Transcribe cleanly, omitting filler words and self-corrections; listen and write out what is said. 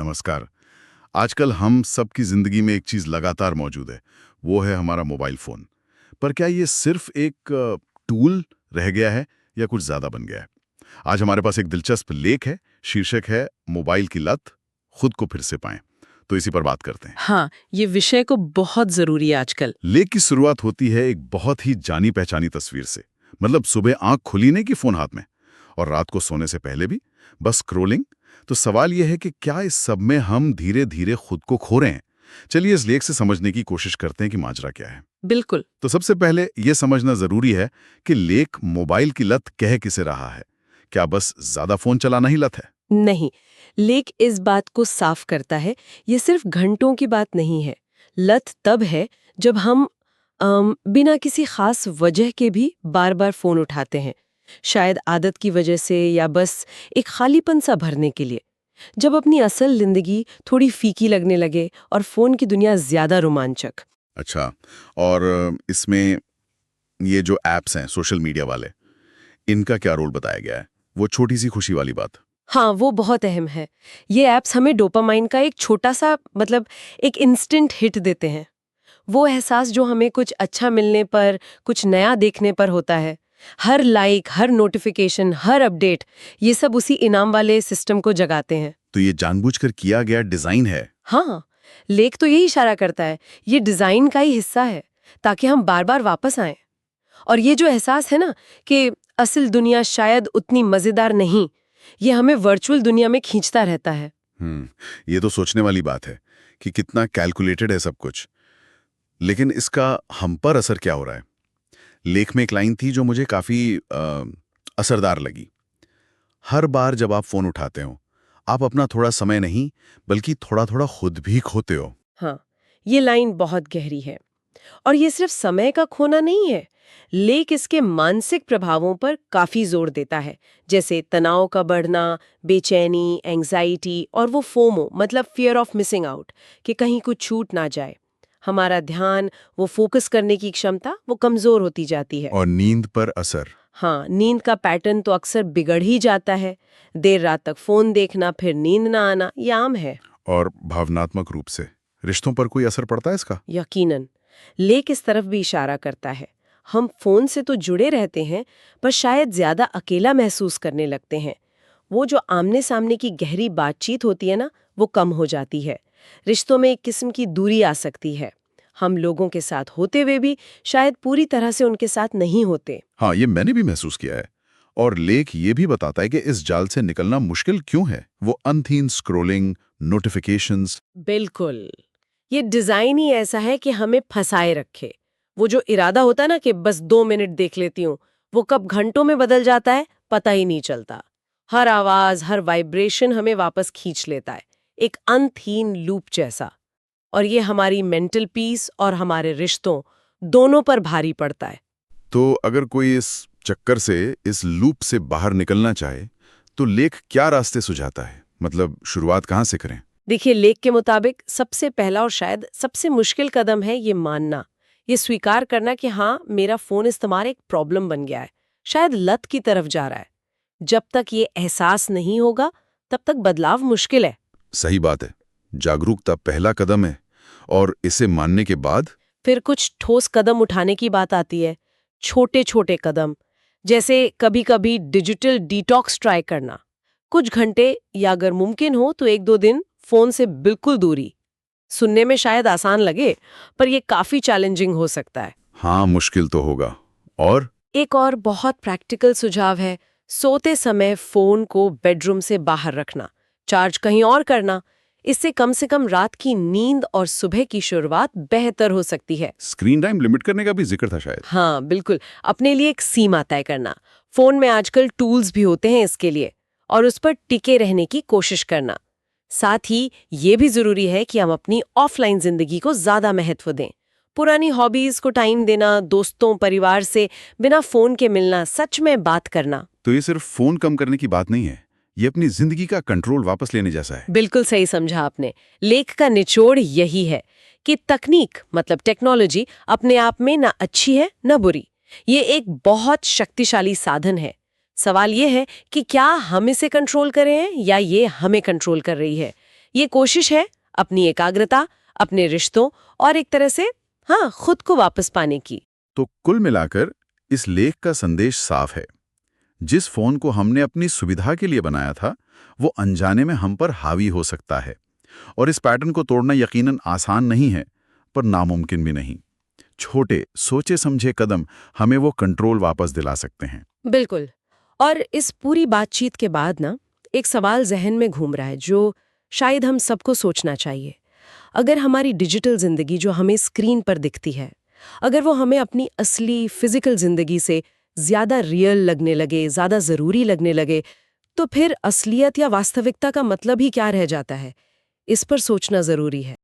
नमस्कार। आजकल हम सबकी जिंदगी में एक चीज लगातार मौजूद है, वो है हमारा मोबाइल फोन। पर क्या ये सिर्फ एक टूल रह गया है या कुछ ज्यादा बन गया है? आज हमारे पास एक दिलचस्प लेख है, शीर्षक है मोबाइल की लत, खुद को फिर से पाएं। तो इसी पर बात करते हैं। हाँ, ये विषय को बहुत जरूरी है आजकल। लेख की शुरुआत होती है एक बहुत ही जानी पहचानी तस्वीर से। मतलब सुबह आंख खुली नहीं कि फोन हाथ में, और रात को सोने से पहले भी बस स्क्रोलिंग। तो सवाल यह है कि क्या इस सब में हम धीरे धीरे खुद को खो रहे हैं? चलिए इस लेख से समझने की कोशिश करते हैं कि माजरा क्या है। बिल्कुल। तो सबसे पहले यह समझना जरूरी है कि लेख मोबाइल की लत कह किसे रहा है। क्या बस ज्यादा फोन चलाना ही लत है? नहीं, लेख इस बात को साफ करता है, ये सिर्फ घंटों की बात नहीं है। लत तब है जब हम बिना किसी खास वजह के भी बार बार फोन उठाते हैं, शायद आदत की वजह से या बस एक खालीपन सा भरने के लिए। जब अपनी असल जिंदगी थोड़ी फीकी लगने लगे और फोन की दुनिया ज्यादा रोमांचक। अच्छा, और इसमें ये जो एप्स हैं सोशल मीडिया वाले, इनका क्या रोल बताया गया है? वो छोटी सी खुशी वाली बात। हाँ, वो बहुत अहम है। ये ऐप्स हमें डोपामाइन का एक छोटा सा एक इंस्टेंट हिट देते हैं। वो एहसास जो हमें कुछ अच्छा मिलने पर, कुछ नया देखने पर होता है। हर लाइक, हर नोटिफिकेशन, हर अपडेट, ये सब उसी इनाम वाले सिस्टम को जगाते हैं। तो ये जानबूझकर किया गया डिजाइन है। हाँ, लेख तो यही इशारा करता है, ये डिजाइन का ही हिस्सा है, ताकि हम बार बार वापस आएं। और ये जो एहसास है ना कि असल दुनिया शायद उतनी मजेदार नहीं, ये हमें वर्चुअल दुनिया में खींचता रहता है। ये तो सोचने वाली बात है कि कितना कैलकुलेटेड है सब कुछ। लेकिन इसका हम पर असर क्या हो रहा है? लेख में एक लाइन थी जो मुझे काफी असरदार लगी। हर बार जब आप फोन उठाते हो, आप अपना थोड़ा समय नहीं बल्कि थोड़ा थोड़ा खुद भी खोते हो। हाँ, ये लाइन बहुत गहरी है। और ये सिर्फ समय का खोना नहीं है, लेख इसके मानसिक प्रभावों पर काफी जोर देता है, जैसे तनाव का बढ़ना, बेचैनी, एंजाइटी और वो FOMO fear of missing out, कि कहीं कुछ छूट ना जाए। हमारा ध्यान, वो फोकस करने की क्षमता, वो कमजोर होती जाती है। और नींद पर असर। हाँ, नींद का पैटर्न तो अक्सर बिगड़ ही जाता है। देर रात तक फोन देखना, फिर नींद ना आना, ये आम है। और भावनात्मक रूप से रिश्तों पर कोई असर पड़ता है इसका? यकीनन। लेख इस तरफ भी इशारा करता है। हम फोन से तो जुड़े रहते हैं, पर शायद ज्यादा अकेला महसूस करने लगते हैं। वो जो आमने सामने की गहरी बातचीत होती है ना, वो कम हो जाती है। रिश्तों में एक किस्म की दूरी आ सकती है। हम लोगों के साथ होते हुए भी शायद पूरी तरह से उनके साथ नहीं होते। हाँ, ये मैंने भी महसूस किया है। और लेख ये भी बताता है कि इस जाल से निकलना मुश्किल क्यों है। वो अनथीन स्क्रोलिंग, नोटिफिकेशंस। बिल्कुल, ये डिजाइन ही ऐसा है कि हमें फंसाए रखे। वो जो इरादा होता है ना कि बस 2 मिनट देख लेती हूँ, वो कब घंटों में बदल जाता है पता ही नहीं चलता। हर आवाज, हर वाइब्रेशन हमें वापस खींच लेता है, एक अनथीन लूप जैसा। और ये हमारी मेंटल पीस और हमारे रिश्तों दोनों पर भारी पड़ता है। तो अगर कोई इस चक्कर से, इस लूप से बाहर निकलना चाहे, तो लेख क्या रास्ते सुझाता है? मतलब शुरुआत कहाँ से करें? देखिए, लेख के मुताबिक सबसे पहला और शायद सबसे मुश्किल कदम है ये मानना, ये स्वीकार करना कि हाँ, मेरा फोन इस्तेमाल एक प्रॉब्लम बन गया है, शायद लत की तरफ जा रहा है। जब तक ये एहसास नहीं होगा, तब तक बदलाव मुश्किल है। सही बात है। जागरूकता पहला कदम है, और इसे मानने के बाद फिर कुछ ठोस कदम उठाने की बात आती है, छोटे छोटे कदम, जैसे कभी कभी डिजिटल डिटॉक्स ट्राई करना, कुछ घंटे या अगर मुमकिन हो तो 1-2 दिन फोन से बिल्कुल दूरी। सुनने में शायद आसान लगे, पर यह काफी चैलेंजिंग हो सकता है। हाँ, मुश्किल तो होगा। और एक और बहुत प्रैक्टिकल सुझाव है, सोते समय फोन को बेडरूम से बाहर रखना, चार्ज कहीं और करना। इससे कम से कम रात की नींद और सुबह की शुरुआत बेहतर हो सकती है। स्क्रीन टाइम लिमिट करने का भी जिक्र था शायद। हाँ, बिल्कुल। अपने लिए एक सीमा तय करना। फोन में आजकल टूल्स भी होते हैं इसके लिए, और उस पर टिके रहने की कोशिश करना। साथ ही ये भी जरूरी है कि हम अपनी ऑफलाइन जिंदगी को ज्यादा महत्व दें। पुरानी हॉबीज को टाइम देना, दोस्तों परिवार से बिना फोन के मिलना, सच में बात करना। तो ये सिर्फ फोन कम करने की बात नहीं है, ये अपनी जिंदगी का कंट्रोल वापस लेने जैसा है। बिल्कुल सही समझा आपने। लेख का निचोड़ यही है कि तकनीक टेक्नोलॉजी अपने आप में ना अच्छी है ना बुरी। ये एक बहुत शक्तिशाली साधन है। सवाल ये है कि क्या हम इसे कंट्रोल कर रहे हैं या ये हमें कंट्रोल कर रही है। ये कोशिश है अपनी एकाग्रता, अपने रिश्तों और एक तरह से खुद को वापस पाने की। तो कुल मिलाकर इस लेख का संदेश साफ है। जिस फोन को हमने अपनी सुविधा के लिए बनाया था, वो अनजाने में हम पर हावी हो सकता है। और इस पैटर्न को तोड़ना यकीनन आसान नहीं है, पर नामुमकिन भी नहीं। छोटे, सोचे समझे कदम हमें वो कंट्रोल वापस दिला सकते हैं। बिल्कुल। और इस पूरी बातचीत के बाद ना, एक सवाल जहन में घूम रहा है जो शायद हम सबको सोचना चाहिए। अगर हमारी डिजिटल जिंदगी जो हमें स्क्रीन पर दिखती है, अगर वो हमें अपनी असली फिजिकल जिंदगी से ज्यादा रियल लगने लगे, ज्यादा जरूरी लगने लगे, तो फिर असलियत या वास्तविकता का मतलब ही क्या रह जाता है? इस पर सोचना जरूरी है।